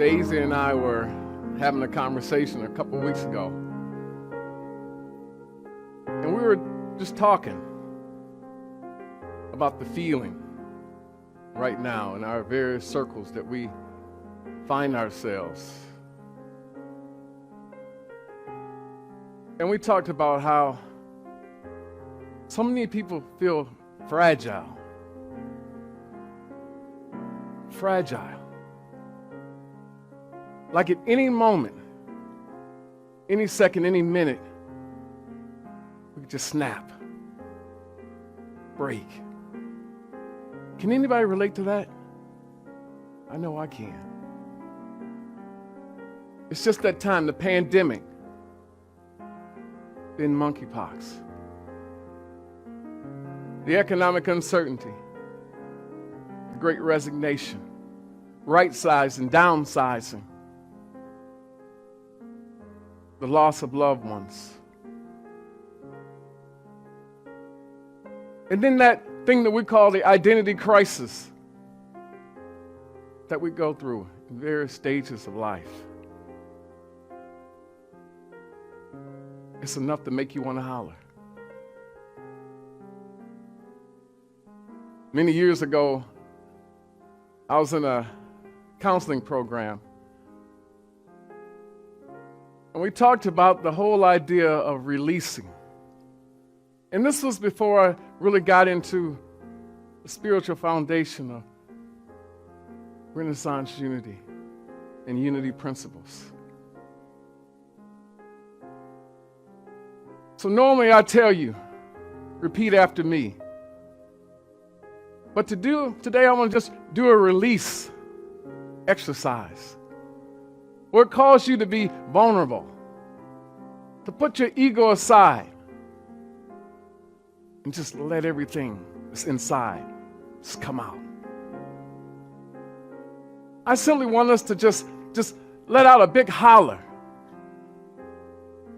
Daisy and I were having a conversation a couple of weeks ago. And we were just talking about the feeling right now in our various circles that we find ourselves. And we talked about how so many people feel fragile. Fragile. Like at any moment, any second, any minute, we could just snap, break. Can anybody relate to that? I know I can. It's just that time, the pandemic, then monkeypox, the economic uncertainty, the great resignation, right-sizing, downsizing, the loss of loved ones. And then that thing that we call the identity crisis that we go through in various stages of life. It's enough to make you want to holler. Many years ago, I was in a counseling program. And we talked about the whole idea of releasing. And this was before I really got into the spiritual foundation of Renaissance unity and unity principles. So normally I tell you, repeat after me. But today I want to just do a release exercise where it calls you to be vulnerable, to put your ego aside and just let everything that's inside just come out. I simply want us to just let out a big holler,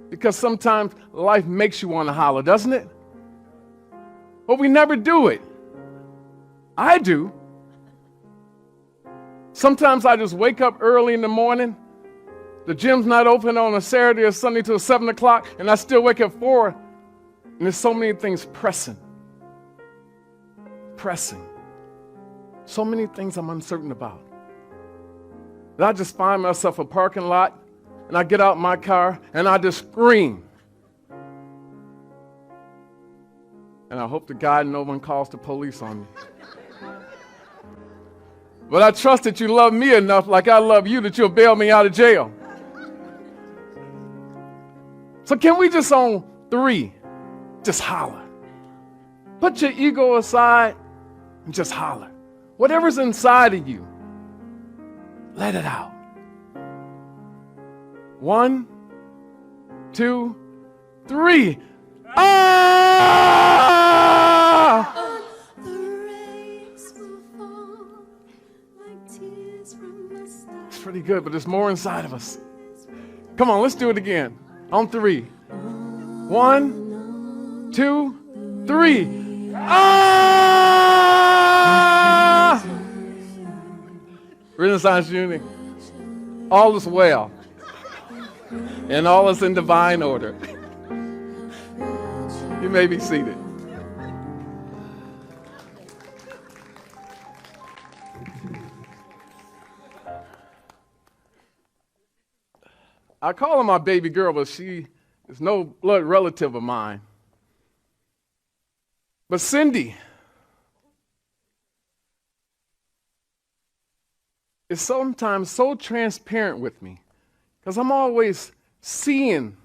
because sometimes life makes you want to holler, doesn't it? But we never do it. I do. Sometimes I just wake up early in the morning. The gym's not open on a Saturday or Sunday till 7 o'clock, and I still wake up 4, and there's so many things pressing. So many things I'm uncertain about. And I just find myself a parking lot, and I get out my car, and I just scream. And I hope to God no one calls the police on me. But I trust that you love me enough, like I love you, that you'll bail me out of jail. So can we just on 3, just holler. Put your ego aside and just holler. Whatever's inside of you, let it out. 1, 2, 3. Ah! It's pretty good, but there's more inside of us. Come on, let's do it again. On 3. 1, 2, 3. Ah! Renaissance Unity. All is well. And all is in divine order. You may be seated. I call her my baby girl, but she is no blood relative of mine. But Cindy is sometimes so transparent with me, because I'm always seeing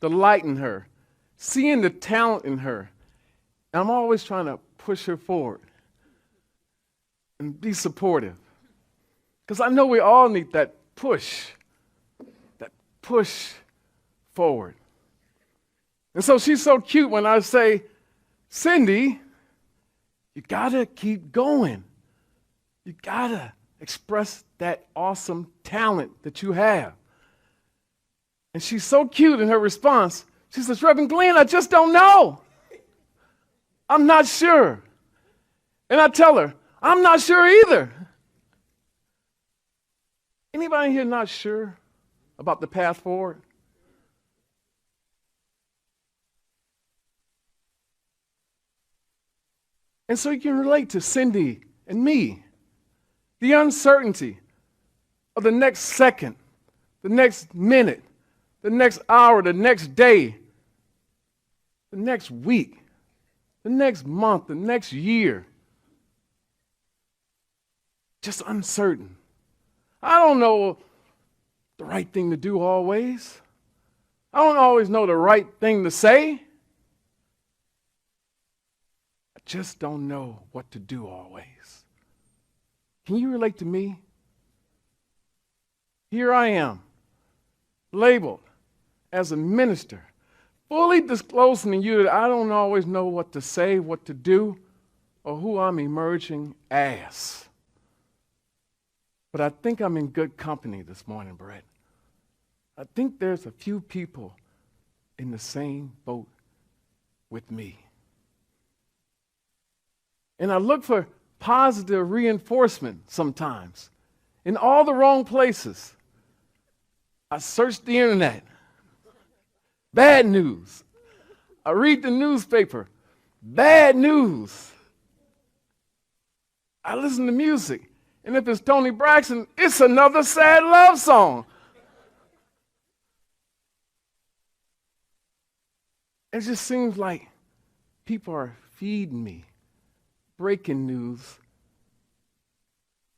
the light in her, seeing the talent in her. And I'm always trying to push her forward and be supportive, because I know we all need that push forward. And so she's so cute when I say, Cindy, you gotta keep going. You gotta express that awesome talent that you have. And she's so cute in her response. She says, Reverend Glenn, I just don't know. I'm not sure. And I tell her, I'm not sure either. Anybody here not sure about the path forward? And so you can relate to Cindy and me. The uncertainty of the next second, the next minute, the next hour, the next day, the next week, the next month, the next year. Just uncertain. I don't know the right thing to do always. I don't always know the right thing to say. I just don't know what to do always. Can you relate to me? Here I am, labeled as a minister, fully disclosing to you that I don't always know what to say, what to do, or who I'm emerging as. But I think I'm in good company this morning, Brett. I think there's a few people in the same boat with me. And I look for positive reinforcement sometimes in all the wrong places. I search the internet. Bad news. I read the newspaper. Bad news. I listen to music. And if it's Tony Braxton, it's another sad love song. It just seems like people are feeding me breaking news.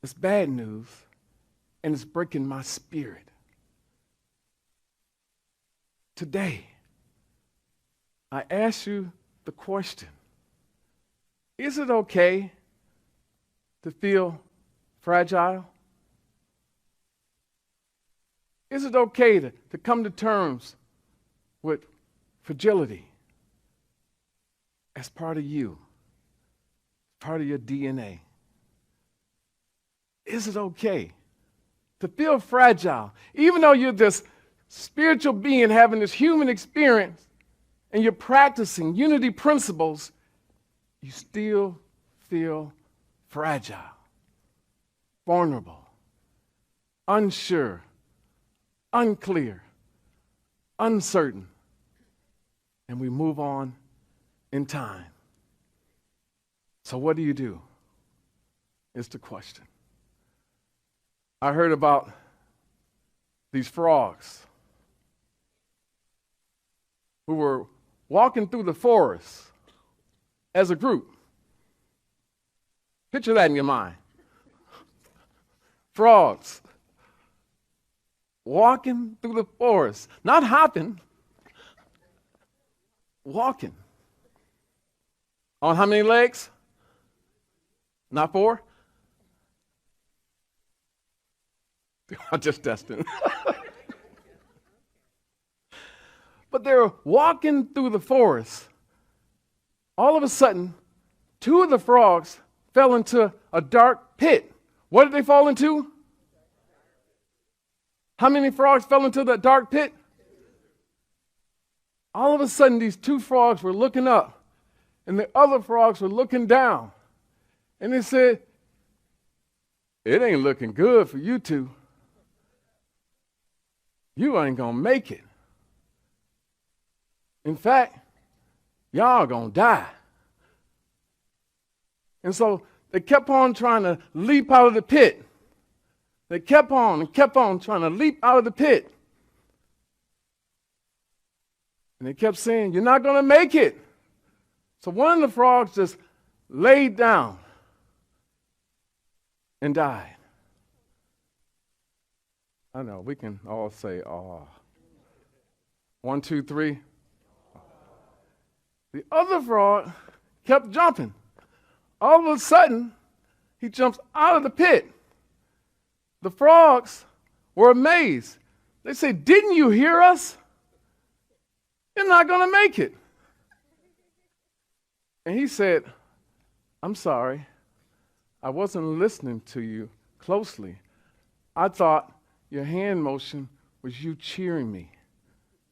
It's bad news, and it's breaking my spirit. Today, I ask you the question, is it okay to feel fragile? Is it okay to come to terms with fragility as part of you, part of your DNA? Is it okay to feel fragile, even though you're this spiritual being having this human experience and you're practicing unity principles, you still feel fragile, vulnerable, unsure, unclear, uncertain, and we move on in time. So what do you do? Is the question. I heard about these frogs who were walking through the forest as a group. Picture that in your mind. Frogs walking through the forest, not hopping, walking. On how many legs? Not 4? I'm just testing. But they were walking through the forest. All of a sudden, 2 of the frogs fell into a dark pit. What did they fall into? How many frogs fell into that dark pit? All of a sudden, these 2 frogs were looking up, and the other frogs were looking down. And they said, "It ain't looking good for you 2. You ain't gonna make it. In fact, y'all gonna die." And so they kept on trying to leap out of the pit. They kept on and kept on trying to leap out of the pit. And they kept saying, "You're not gonna make it." So one of the frogs just laid down and died. I know, we can all say, "Oh." 1, 2, 3. The other frog kept jumping. All of a sudden, he jumps out of the pit. The frogs were amazed. They said, "Didn't you hear us? You're not going to make it." And he said, "I'm sorry. I wasn't listening to you closely. I thought your hand motion was you cheering me.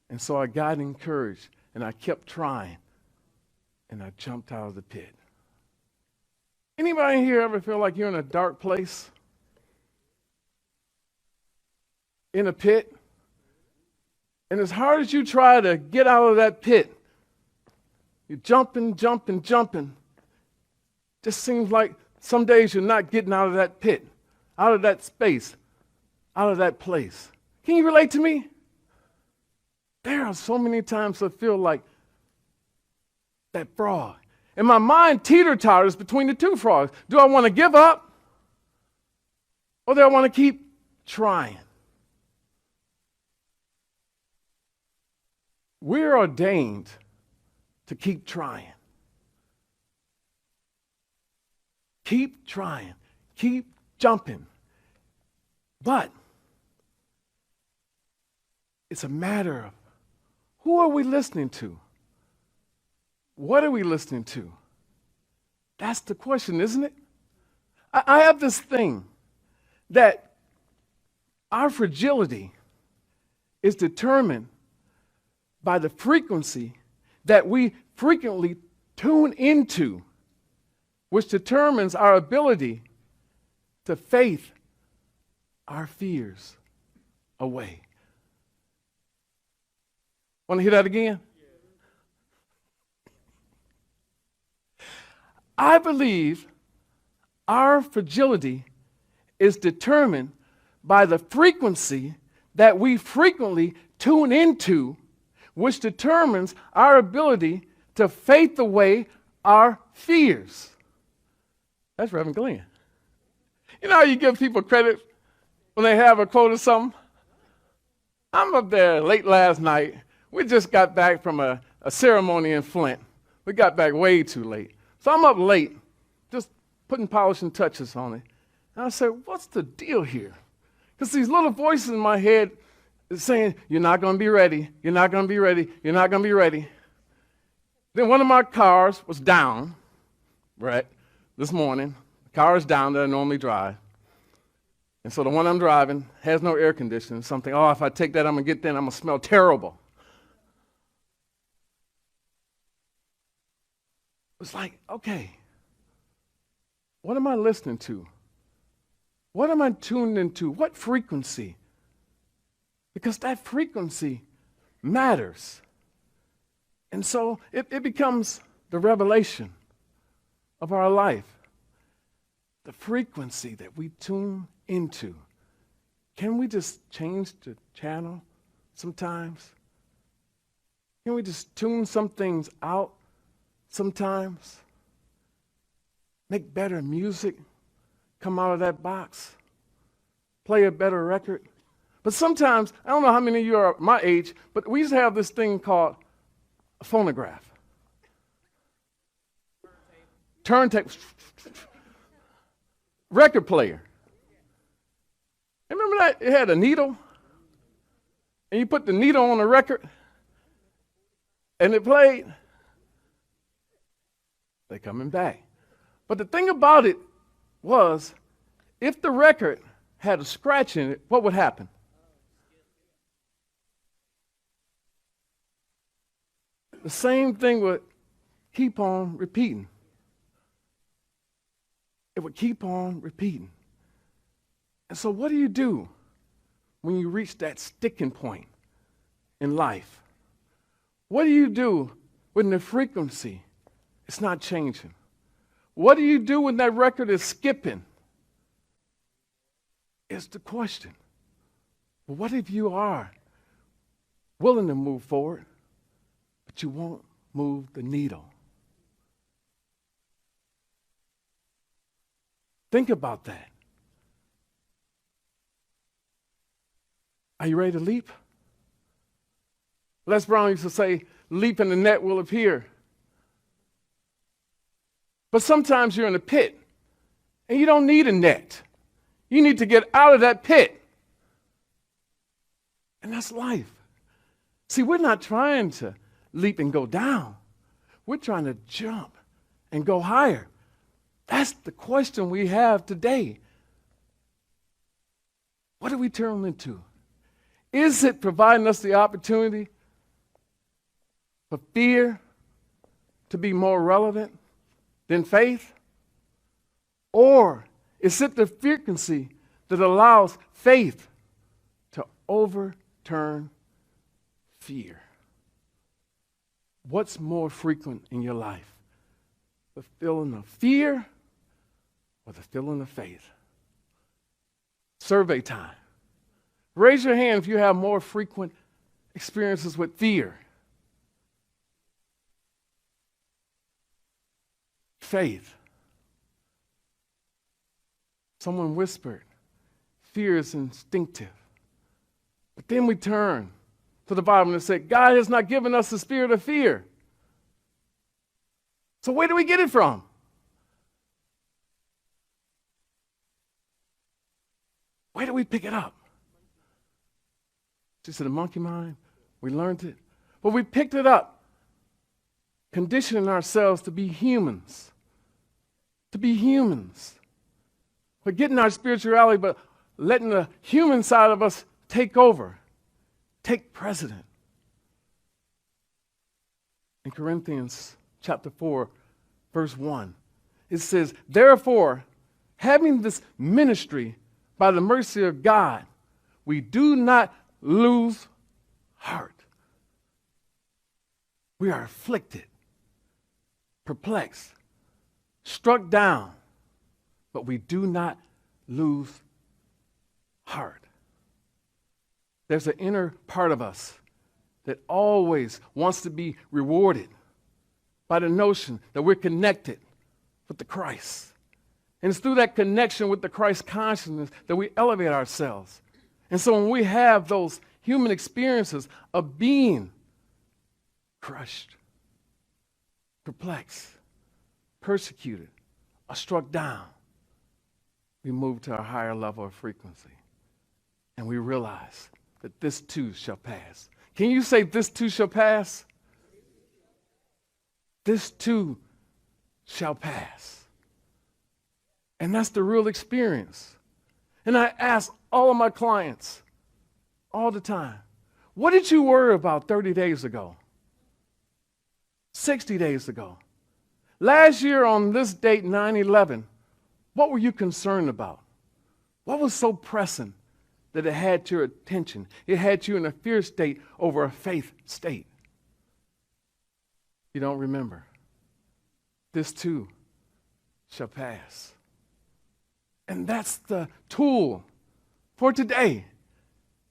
And so I got encouraged, and I kept trying, and I jumped out of the pit." Anybody here ever feel like you're in a dark place? in a pit, and as hard as you try to get out of that pit, you're jumping. Just seems like some days you're not getting out of that pit, out of that space, out of that place. Can you relate to me? There are so many times I feel like that frog. And my mind teeter-totters between the two frogs. Do I want to give up? Or do I want to keep trying? We're ordained to keep trying. Keep trying. Keep jumping. But it's a matter of who are we listening to? What are we listening to? That's the question, isn't it? I have this thing that our fragility is determined by the frequency that we frequently tune into, which determines our ability to faith our fears away. Want to hear that again? I believe our fragility is determined by the frequency that we frequently tune into, which determines our ability to faith away our fears. That's Reverend Glenn. You know how you give people credit when they have a quote or something? I'm up there late last night. We just got back from a ceremony in Flint. We got back way too late. So I'm up late, just putting polishing touches on it. And I said, what's the deal here? Because these little voices in my head is saying, you're not going to be ready, you're not going to be ready, you're not going to be ready. Then one of my cars was down, right, this morning. The car is down that I normally drive. And so the one I'm driving has no air conditioning. Something, if I take that, I'm going to get there and I'm going to smell terrible. It's like, okay, what am I listening to? What am I tuned into? What frequency? Because that frequency matters. And so it becomes the revelation of our life. The frequency that we tune into. Can we just change the channel sometimes? Can we just tune some things out sometimes? Make better music come out of that box. Play a better record. But sometimes, I don't know how many of you are my age, but we used to have this thing called a phonograph. Turntable. Record player. Remember that? It had a needle. And you put the needle on the record. And it played. They're coming back. But the thing about it was, if the record had a scratch in it, what would happen? The same thing would keep on repeating. It would keep on repeating. And so what do you do when you reach that sticking point in life? What do you do when the frequency is not changing? What do you do when that record is skipping? It's the question. But what if you are willing to move forward, but you won't move the needle? Think about that. Are you ready to leap? Les Brown used to say, leap and the net will appear. But sometimes you're in a pit, and you don't need a net. You need to get out of that pit. And that's life. See, we're not trying to leap and go down. We're trying to jump and go higher. That's the question we have today. What do we turn into? Is it providing us the opportunity for fear to be more relevant than faith? Or is it the frequency that allows faith to overturn fear. What's more frequent in your life? The feeling of fear or the feeling of faith? Survey time. Raise your hand if you have more frequent experiences with fear. Faith. Someone whispered, fear is instinctive. But then we turn to the Bible and say, God has not given us the spirit of fear. So where do we get it from? Where do we pick it up? Just in the monkey mind, we learned it. But we picked it up, conditioning ourselves to be humans. To be humans. Forgetting our spirituality, but letting the human side of us take over, take precedent. In Corinthians chapter 4, verse 1, it says, therefore, having this ministry by the mercy of God, we do not lose heart. We are afflicted, perplexed, struck down, but we do not lose heart. There's an inner part of us that always wants to be rewarded by the notion that we're connected with the Christ. And it's through that connection with the Christ consciousness that we elevate ourselves. And so when we have those human experiences of being crushed, perplexed, persecuted, or struck down, we move to a higher level of frequency. And we realize that this too shall pass. Can you say this too shall pass? This too shall pass. And that's the real experience. And I ask all of my clients all the time, what did you worry about 30 days ago? 60 days ago? Last year on this date, 9/11, what were you concerned about? What was so pressing that it had your attention? It had you in a fear state over a faith state. You don't remember. This too shall pass. And that's the tool for today.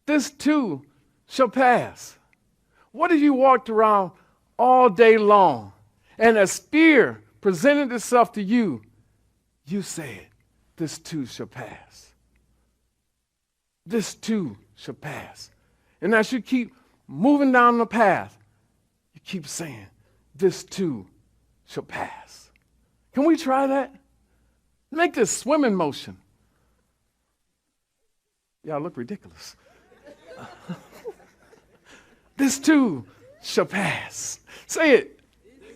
This too shall pass. What if you walked around all day long and as fear presented itself to you, you said, this too shall pass. This too shall pass. And as you keep moving down the path, you keep saying, this too shall pass. Can we try that? Make this swimming motion. Y'all look ridiculous. This too shall pass. Say it.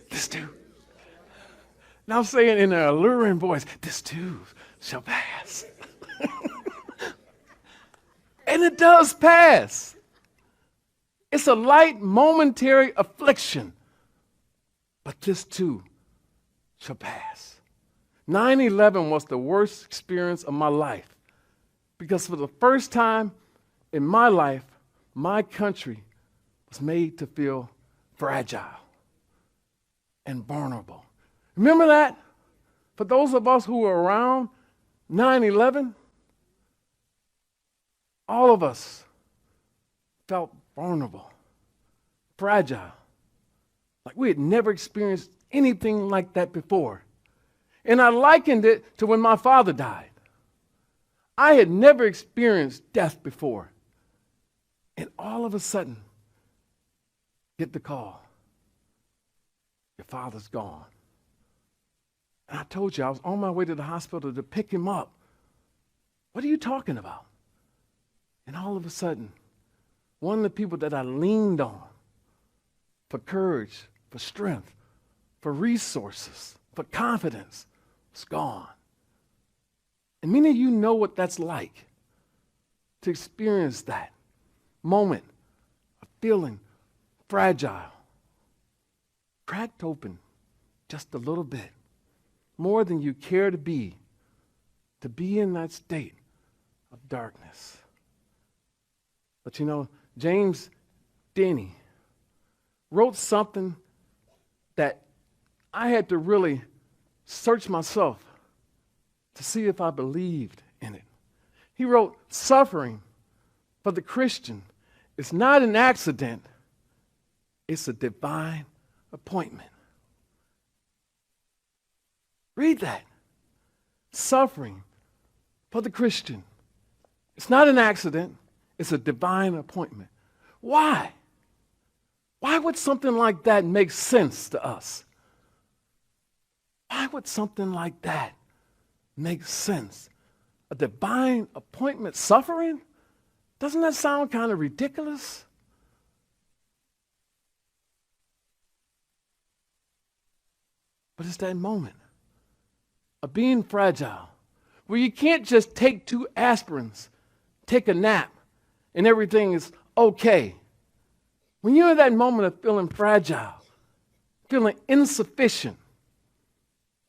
This too. Now say it in an alluring voice. This too shall pass. And it does pass. It's a light momentary affliction. But this too shall pass. 9/11 was the worst experience of my life because for the first time in my life, my country was made to feel fragile and vulnerable. Remember that? For those of us who were around 9/11, all of us felt vulnerable, fragile, like we had never experienced anything like that before. And I likened it to when my father died. I had never experienced death before. And all of a sudden, get the call. Your father's gone. And I told you I was on my way to the hospital to pick him up. What are you talking about? And all of a sudden, one of the people that I leaned on for courage, for strength, for resources, for confidence, was gone. And many of you know what that's like to experience that moment of feeling fragile, cracked open just a little bit, more than you care to be in that state of darkness. But James Denny wrote something that I had to really search myself to see if I believed in it. He wrote, suffering for the Christian is not an accident, it's a divine appointment. Read that. Suffering for the Christian. It's not an accident, it's a divine appointment. Why? Why would something like that make sense to us? Why would something like that make sense? A divine appointment suffering? Doesn't that sound kind of ridiculous? But it's that moment of being fragile, where you can't just take 2 aspirins, take a nap, and everything is okay. When you're in that moment of feeling fragile, feeling insufficient,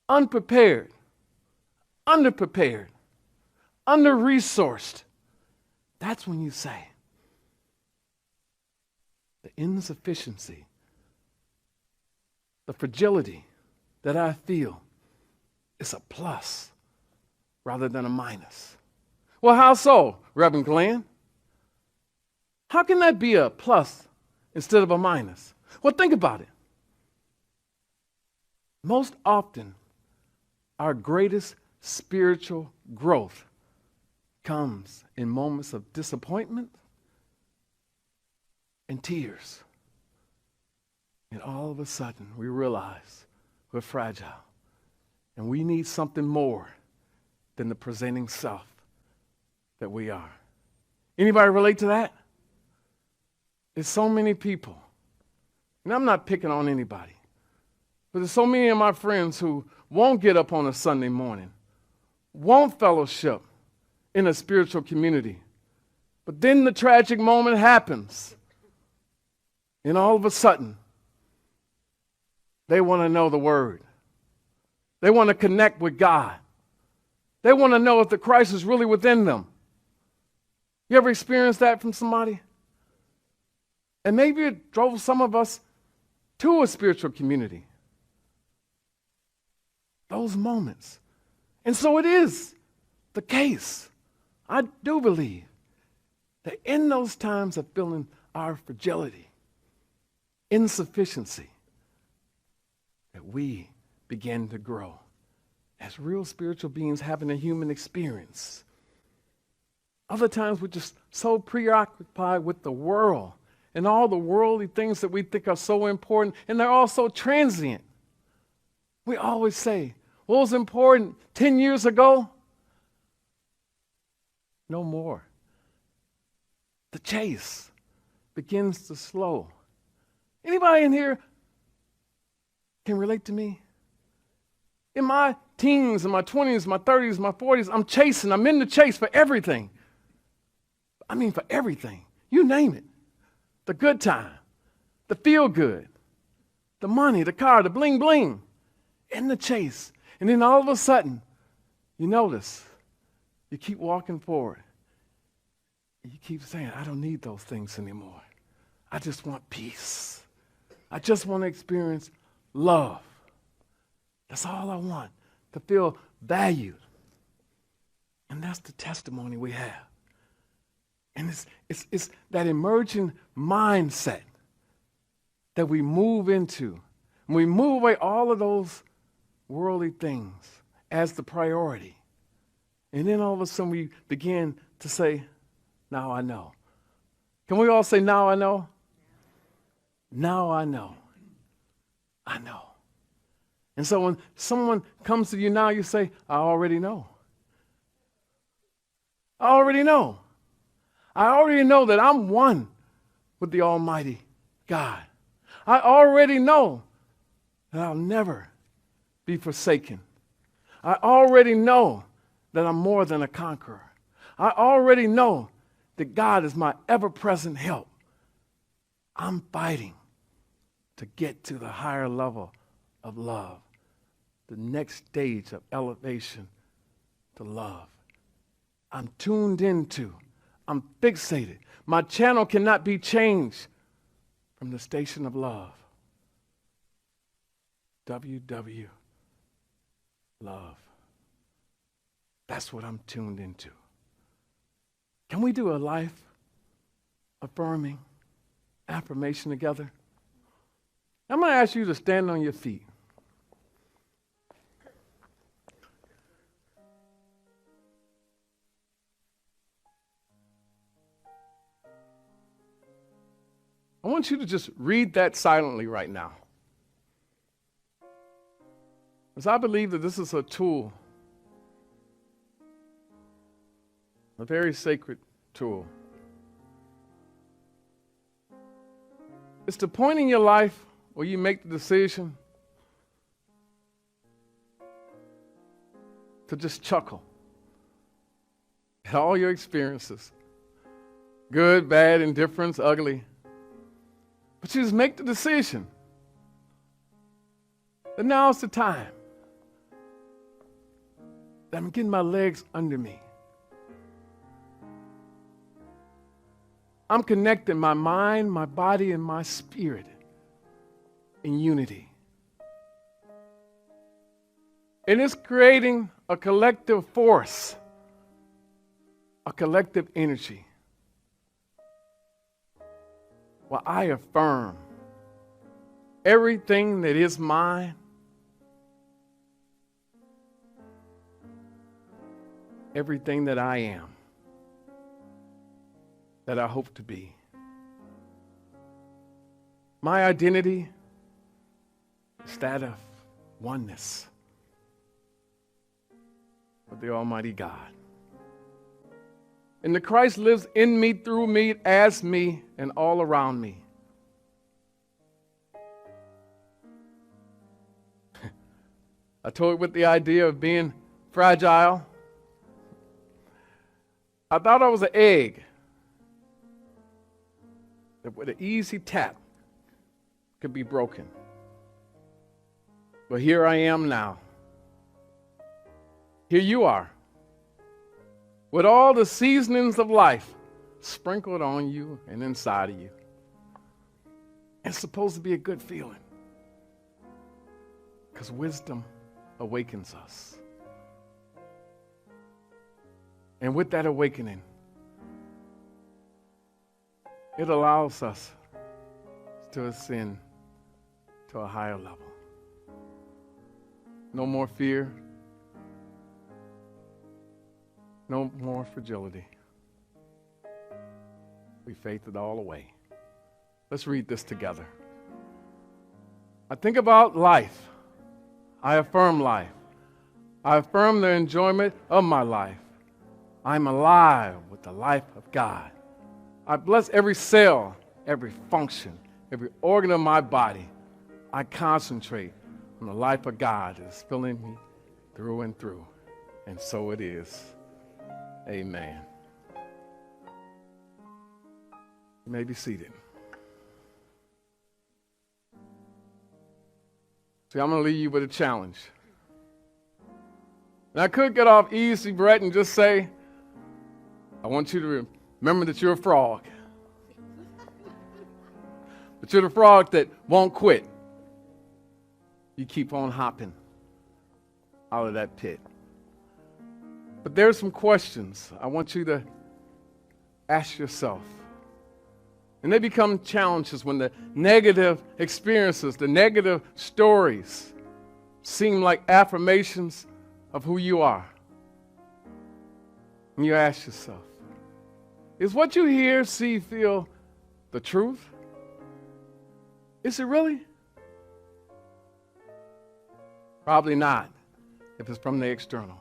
unprepared, underprepared, under-resourced, that's when you say, the insufficiency, the fragility that I feel is a plus rather than a minus. Well, how so, Reverend Glenn? How can that be a plus instead of a minus? Well, think about it. Most often, our greatest spiritual growth comes in moments of disappointment and tears. And all of a sudden, we realize we're fragile and we need something more than the presenting self that we are. Anybody relate to that? There's so many people, and I'm not picking on anybody, but there's so many of my friends who won't get up on a Sunday morning, won't fellowship in a spiritual community. But then the tragic moment happens, and all of a sudden, they want to know the Word. They want to connect with God. They want to know if the Christ is really within them. You ever experienced that from somebody? And maybe it drove some of us to a spiritual community. Those moments. And so it is the case. I do believe that in those times of feeling our fragility, insufficiency, that we begin to grow as real spiritual beings having a human experience. Other times we're just so preoccupied with the world and all the worldly things that we think are so important, and they're all so transient. We always say, what was important 10 years ago? No more. The chase begins to slow. Anybody in here can relate to me? In my teens, in my 20s, my 30s, my 40s, I'm in the chase for everything. I mean for everything. You name it. The good time, the feel good, the money, the car, the bling bling, in the chase. And then all of a sudden, you notice, you keep walking forward. You keep saying, I don't need those things anymore. I just want peace. I just want to experience love. That's all I want, to feel valued. And that's the testimony we have. And it's that emerging mindset that we move into. And we move away all of those worldly things as the priority. And then all of a sudden we begin to say, now I know. Can we all say, now I know? Now I know. I know. And so when someone comes to you now, you say, I already know. I already know. I already know that I'm one with the Almighty God. I already know that I'll never be forsaken. I already know that I'm more than a conqueror. I already know that God is my ever-present help. I'm fighting to get to the higher level of love, the next stage of elevation to love. I'm tuned into, I'm fixated. My channel cannot be changed from the station of love. WW love. That's what I'm tuned into. Can we do a life affirming affirmation together? I'm going to ask you to stand on your feet. I want you to just read that silently right now. Because I believe that this is a tool, a very sacred tool. It's the point in your life where you make the decision to just chuckle at all your experiences, good, bad, indifference, ugly. But you just make the decision that now's the time that I'm getting my legs under me. I'm connecting my mind, my body, and my spirit in unity. And it's creating a collective force, a collective energy. Well, I affirm everything that is mine, everything that I am, that I hope to be. My identity is that of oneness with the Almighty God. And the Christ lives in me, through me, as me, and all around me. I toyed with the idea of being fragile. I thought I was an egg that with an easy tap could be broken. But here I am now. Here you are, with all the seasonings of life sprinkled on you and inside of you. It's supposed to be a good feeling, because wisdom awakens us. And with that awakening, it allows us to ascend to a higher level. No more fear. No more fragility. We faith it all away. Let's read this together. I think about life. I affirm life. I affirm the enjoyment of my life. I'm alive with the life of God. I bless every cell, every function, every organ of my body. I concentrate on the life of God that is filling me through and through. And so it is. Amen. You may be seated. See, I'm going to leave you with a challenge. And I could get off easy, Brett, and just say, I want you to remember that you're a frog. But you're the frog that won't quit. You keep on hopping out of that pit. But there's some questions I want you to ask yourself. And they become challenges when the negative experiences, the negative stories seem like affirmations of who you are. And you ask yourself, is what you hear, see, feel the truth? Is it really? Probably not, if it's from the external.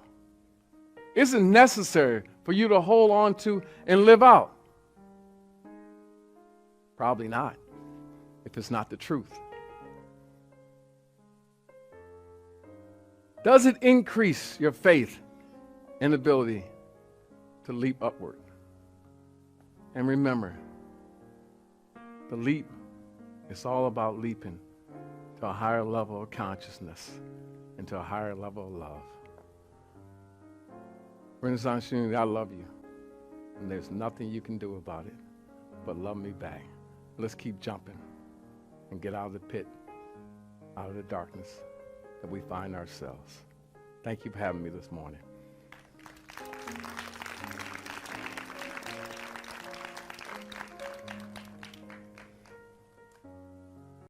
Is it necessary for you to hold on to and live out? Probably not, if it's not the truth. Does it increase your faith and ability to leap upward? And remember, the leap is all about leaping to a higher level of consciousness and to a higher level of love. Renaissance Unity, I love you, and there's nothing you can do about it. but love me back. Let's keep jumping and get out of the pit, out of the darkness that we find ourselves. Thank you for having me this morning.